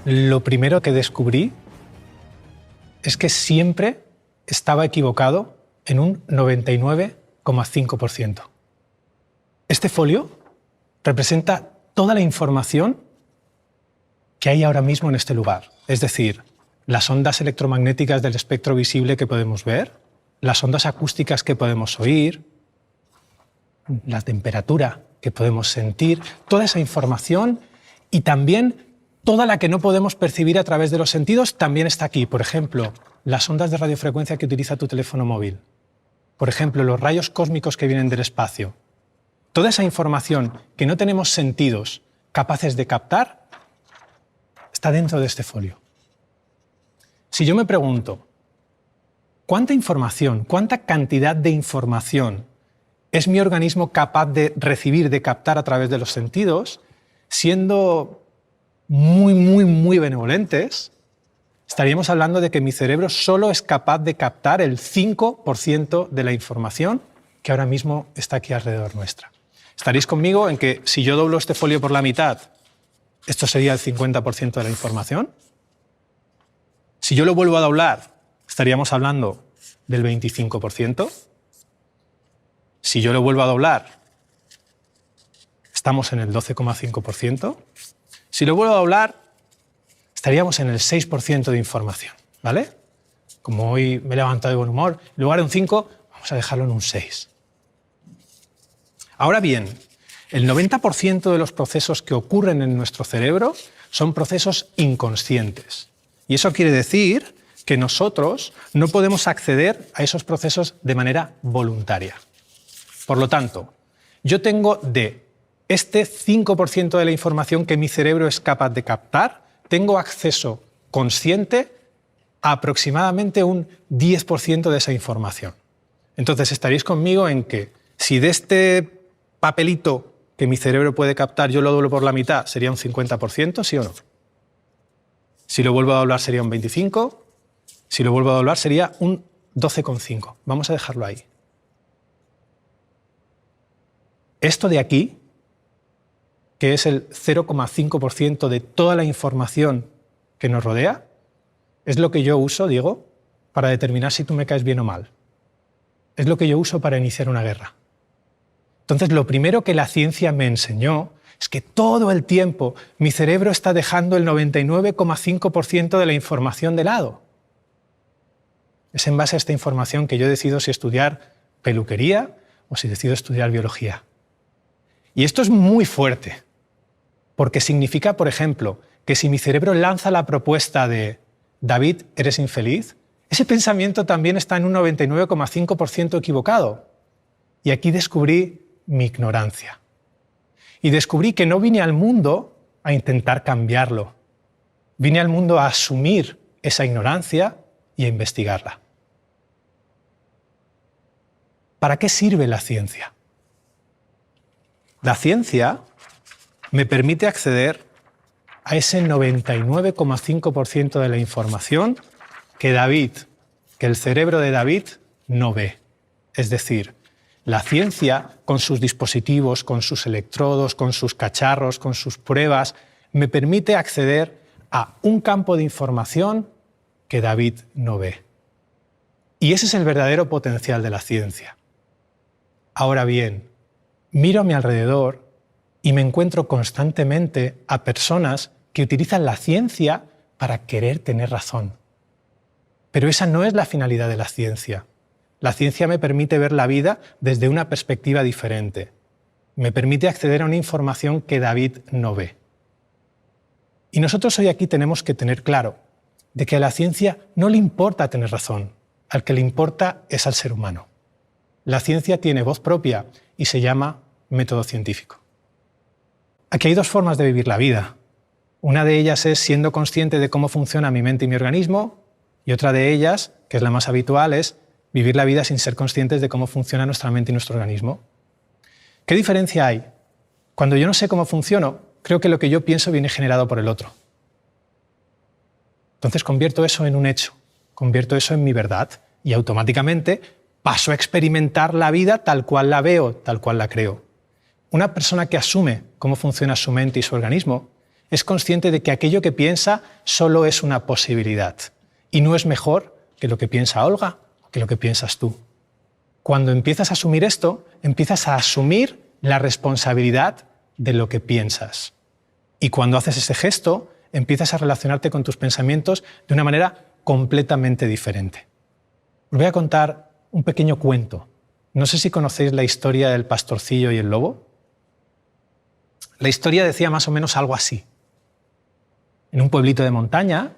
Lo primero que descubrí es que siempre estaba equivocado en un 99,5%. Este folio representa toda la información que hay ahora mismo en este lugar. Es decir, las ondas electromagnéticas del espectro visible que podemos ver, las ondas acústicas que podemos oír, la temperatura que podemos sentir, toda esa información y también toda la que no podemos percibir a través de los sentidos también está aquí. Por ejemplo, las ondas de radiofrecuencia que utiliza tu teléfono móvil. Por ejemplo, los rayos cósmicos que vienen del espacio. Toda esa información que no tenemos sentidos capaces de captar está dentro de este folio. Si yo me pregunto, ¿cuánta información, cuánta cantidad de información es mi organismo capaz de recibir, de captar a través de los sentidos, siendo muy benevolentes, estaríamos hablando de que mi cerebro solo es capaz de captar el 5% de la información que ahora mismo está aquí alrededor nuestra. ¿Estaréis conmigo en que si yo doblo este folio por la mitad, esto sería el 50% de la información? Si yo lo vuelvo a doblar, estaríamos hablando del 25%. Si yo lo vuelvo a doblar, estamos en el 12,5%. Si lo vuelvo a doblar, estaríamos en el 6% de información, ¿vale? Como hoy me he levantado de buen humor, en lugar de un 5, vamos a dejarlo en un 6. Ahora bien, el 90% de los procesos que ocurren en nuestro cerebro son procesos inconscientes. Y eso quiere decir que nosotros no podemos acceder a esos procesos de manera voluntaria. Por lo tanto, yo tengo de este 5% de la información que mi cerebro es capaz de captar, tengo acceso consciente a aproximadamente un 10% de esa información. Entonces estaréis conmigo en que si de este papelito que mi cerebro puede captar yo lo doblo por la mitad, sería un 50%, ¿sí o no? Si lo vuelvo a doblar sería un 25%, si lo vuelvo a doblar sería un 12,5%. Vamos a dejarlo ahí. Esto de aquí, que es el 0,5% de toda la información que nos rodea, es lo que yo uso, Diego, para determinar si tú me caes bien o mal. Es lo que yo uso para iniciar una guerra. Entonces, lo primero que la ciencia me enseñó es que todo el tiempo mi cerebro está dejando el 99,5% de la información de lado. Es en base a esta información que yo decido si estudiar peluquería o si decido estudiar biología. Y esto es muy fuerte, porque significa, por ejemplo, que si mi cerebro lanza la propuesta de «David, eres infeliz», ese pensamiento también está en un 99,5% equivocado. Y aquí descubrí mi ignorancia. Y descubrí que no vine al mundo a intentar cambiarlo. Vine al mundo a asumir esa ignorancia y a investigarla. ¿Para qué sirve la ciencia? La ciencia me permite acceder a ese 99,5% de la información que el cerebro de David no ve. Es decir, la ciencia, con sus dispositivos, con sus electrodos, con sus cacharros, con sus pruebas, me permite acceder a un campo de información que David no ve. Y ese es el verdadero potencial de la ciencia. Ahora bien, miro a mi alrededor y me encuentro constantemente a personas que utilizan la ciencia para querer tener razón. Pero esa no es la finalidad de la ciencia. La ciencia me permite ver la vida desde una perspectiva diferente. Me permite acceder a una información que David no ve. Y nosotros hoy aquí tenemos que tener claro de que a la ciencia no le importa tener razón, al que le importa es al ser humano. La ciencia tiene voz propia y se llama método científico. Aquí hay dos formas de vivir la vida. Una de ellas es siendo consciente de cómo funciona mi mente y mi organismo, y otra de ellas, que es la más habitual, es vivir la vida sin ser conscientes de cómo funciona nuestra mente y nuestro organismo. ¿Qué diferencia hay? Cuando yo no sé cómo funciono, creo que lo que yo pienso viene generado por el otro. Entonces convierto eso en un hecho, convierto eso en mi verdad y automáticamente paso a experimentar la vida tal cual la veo, tal cual la creo. Una persona que asume cómo funciona su mente y su organismo Es consciente de que aquello que piensa solo es una posibilidad y no es mejor que lo que piensa Olga o que lo que piensas tú. Cuando empiezas a asumir esto, empiezas a asumir la responsabilidad de lo que piensas. Y cuando haces ese gesto, empiezas a relacionarte con tus pensamientos de una manera completamente diferente. Os voy a contar un pequeño cuento. No sé si conocéis la historia del pastorcillo y el lobo. La historia decía más o menos algo así. En un pueblito de montaña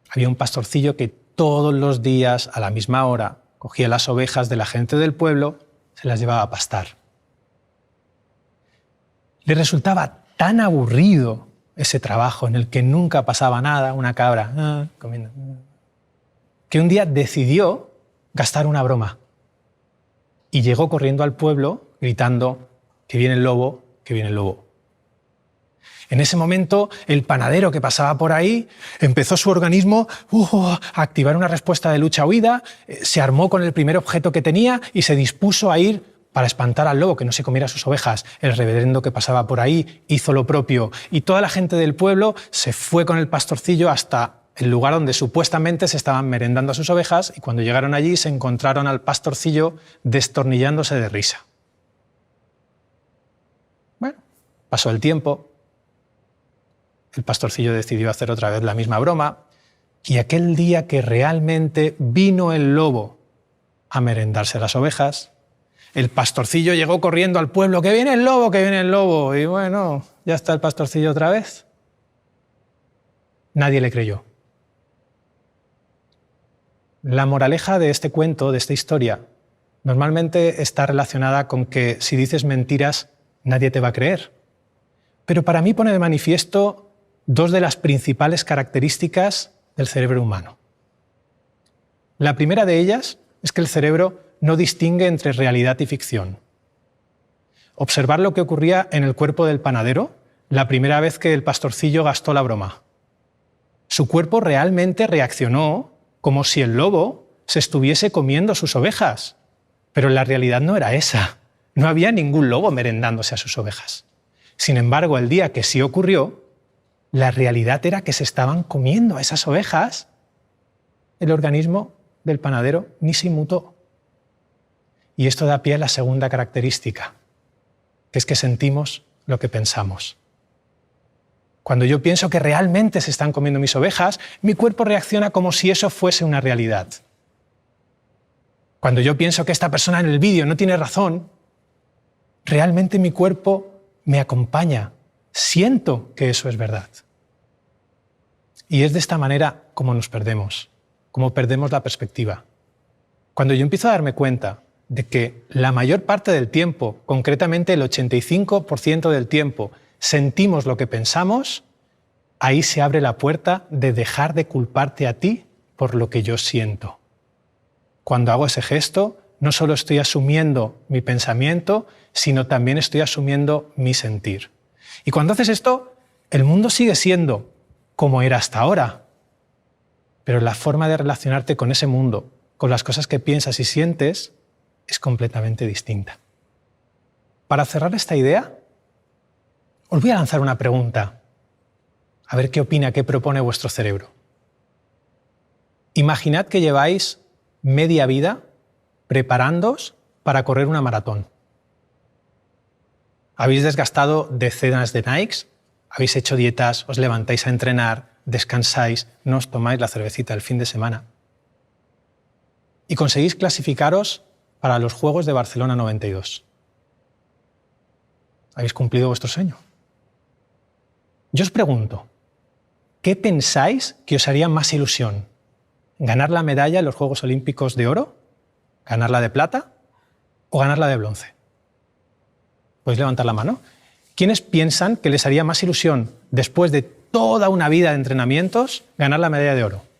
había un pastorcillo que todos los días, a la misma hora, cogía las ovejas de la gente del pueblo, se las llevaba a pastar. Le resultaba tan aburrido ese trabajo en el que nunca pasaba nada, una cabra comiendo, que un día decidió gastar una broma y llegó corriendo al pueblo gritando que viene el lobo, que viene el lobo. En ese momento, el panadero que pasaba por ahí empezó su organismo a activar una respuesta de lucha-huida, se armó con el primer objeto que tenía y se dispuso a ir para espantar al lobo, que no se comiera sus ovejas. El reverendo que pasaba por ahí hizo lo propio y toda la gente del pueblo se fue con el pastorcillo hasta el lugar donde supuestamente se estaban merendando a sus ovejas y cuando llegaron allí se encontraron al pastorcillo destornillándose de risa. Bueno, pasó el tiempo. El pastorcillo decidió hacer otra vez la misma broma y aquel día que realmente vino el lobo a merendarse las ovejas, el pastorcillo llegó corriendo al pueblo, ¡que viene el lobo, que viene el lobo! Y bueno, ya está el pastorcillo otra vez. Nadie le creyó. La moraleja de este cuento, de esta historia, normalmente está relacionada con que si dices mentiras, nadie te va a creer. Pero para mí pone de manifiesto dos de las principales características del cerebro humano. La primera de ellas es que el cerebro no distingue entre realidad y ficción. Observar lo que ocurría en el cuerpo del panadero la primera vez que el pastorcillo gastó la broma. Su cuerpo realmente reaccionó como si el lobo se estuviese comiendo sus ovejas, pero la realidad no era esa. No había ningún lobo merendándose a sus ovejas. Sin embargo, el día que sí ocurrió, la realidad era que se estaban comiendo a esas ovejas. El organismo del panadero ni se inmutó. Y esto da pie a la segunda característica, que es que sentimos lo que pensamos. Cuando yo pienso que realmente se están comiendo mis ovejas, mi cuerpo reacciona como si eso fuese una realidad. Cuando yo pienso que esta persona en el vídeo no tiene razón, realmente mi cuerpo me acompaña. Siento que eso es verdad. Y es de esta manera como nos perdemos, como perdemos la perspectiva. Cuando yo empiezo a darme cuenta de que la mayor parte del tiempo, concretamente el 85% del tiempo, sentimos lo que pensamos, ahí se abre la puerta de dejar de culparte a ti por lo que yo siento. Cuando hago ese gesto, no solo estoy asumiendo mi pensamiento, sino también estoy asumiendo mi sentir. Y cuando haces esto, el mundo sigue siendo como era hasta ahora, pero la forma de relacionarte con ese mundo, con las cosas que piensas y sientes, es completamente distinta. Para cerrar esta idea, os voy a lanzar una pregunta, a ver qué opina, qué propone vuestro cerebro. Imaginad que lleváis media vida preparándoos para correr una maratón. Habéis desgastado decenas de Nikes, habéis hecho dietas, os levantáis a entrenar, descansáis, no os tomáis la cervecita el fin de semana. Y conseguís clasificaros para los Juegos de Barcelona 92. Habéis cumplido vuestro sueño. Yo os pregunto, ¿qué pensáis que os haría más ilusión? ¿Ganar la medalla en los Juegos Olímpicos de oro? ¿Ganarla de plata? ¿O ganarla de bronce? ¿Podéis levantar la mano? ¿Quiénes piensan que les haría más ilusión, después de toda una vida de entrenamientos, ganar la medalla de oro?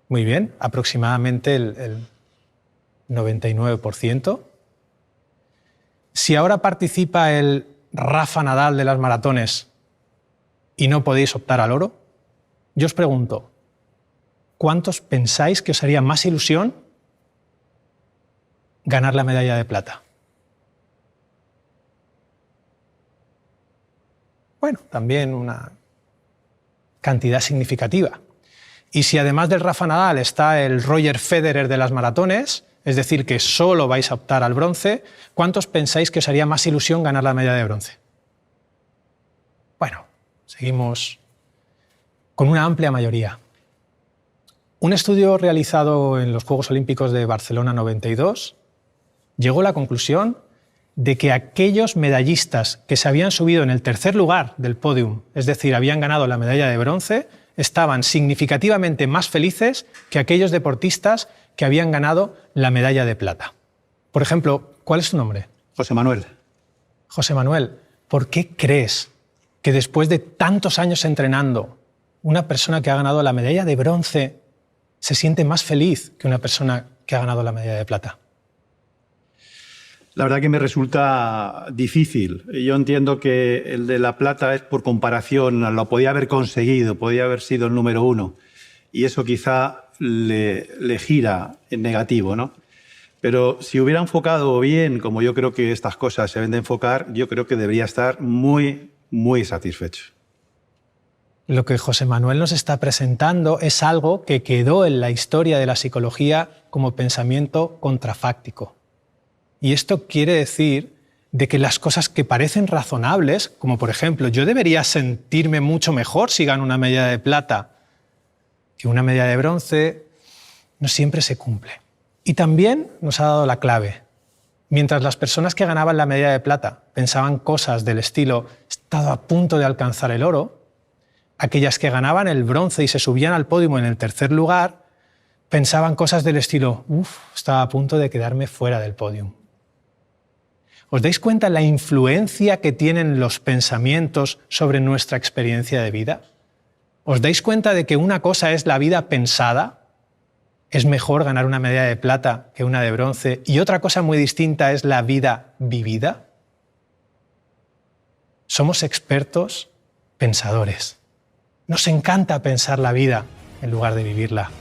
Muy bien, aproximadamente el 99%. Si ahora participa el Rafa Nadal de las maratones y no podéis optar al oro, yo os pregunto, ¿cuántos pensáis que os haría más ilusión ganar la medalla de plata? Bueno, también una cantidad significativa. Y si además del Rafa Nadal está el Roger Federer de las maratones, es decir, que solo vais a optar al bronce, ¿cuántos pensáis que os haría más ilusión ganar la medalla de bronce? Bueno, seguimos con una amplia mayoría. Un estudio realizado en los Juegos Olímpicos de Barcelona 92 llegó a la conclusión de que aquellos medallistas que se habían subido en el tercer lugar del podium, es decir, habían ganado la medalla de bronce, estaban significativamente más felices que aquellos deportistas que habían ganado la medalla de plata. Por ejemplo, ¿cuál es tu nombre? José Manuel. José Manuel, ¿por qué crees que después de tantos años entrenando, una persona que ha ganado la medalla de bronce se siente más feliz que una persona que ha ganado la medalla de plata? La verdad que me resulta difícil. Yo entiendo que el de la plata es por comparación, lo podía haber conseguido, podía haber sido el número 1. Y eso quizá le gira en negativo, ¿no? Pero si hubiera enfocado bien, como yo creo que estas cosas se deben de enfocar, yo creo que debería estar muy, muy satisfecho. Lo que José Manuel nos está presentando es algo que quedó en la historia de la psicología como pensamiento contrafáctico. Y esto quiere decir de que las cosas que parecen razonables, como por ejemplo, yo debería sentirme mucho mejor si gano una medalla de plata que una medalla de bronce, no siempre se cumple. Y también nos ha dado la clave. Mientras las personas que ganaban la medalla de plata pensaban cosas del estilo «he estado a punto de alcanzar el oro», aquellas que ganaban el bronce y se subían al podio en el tercer lugar pensaban cosas del estilo «uf, estaba a punto de quedarme fuera del podio». ¿Os dais cuenta la influencia que tienen los pensamientos sobre nuestra experiencia de vida? ¿Os dais cuenta de que una cosa es la vida pensada? Es mejor ganar una medalla de plata que una de bronce. Y otra cosa muy distinta es la vida vivida. Somos expertos pensadores. Nos encanta pensar la vida en lugar de vivirla.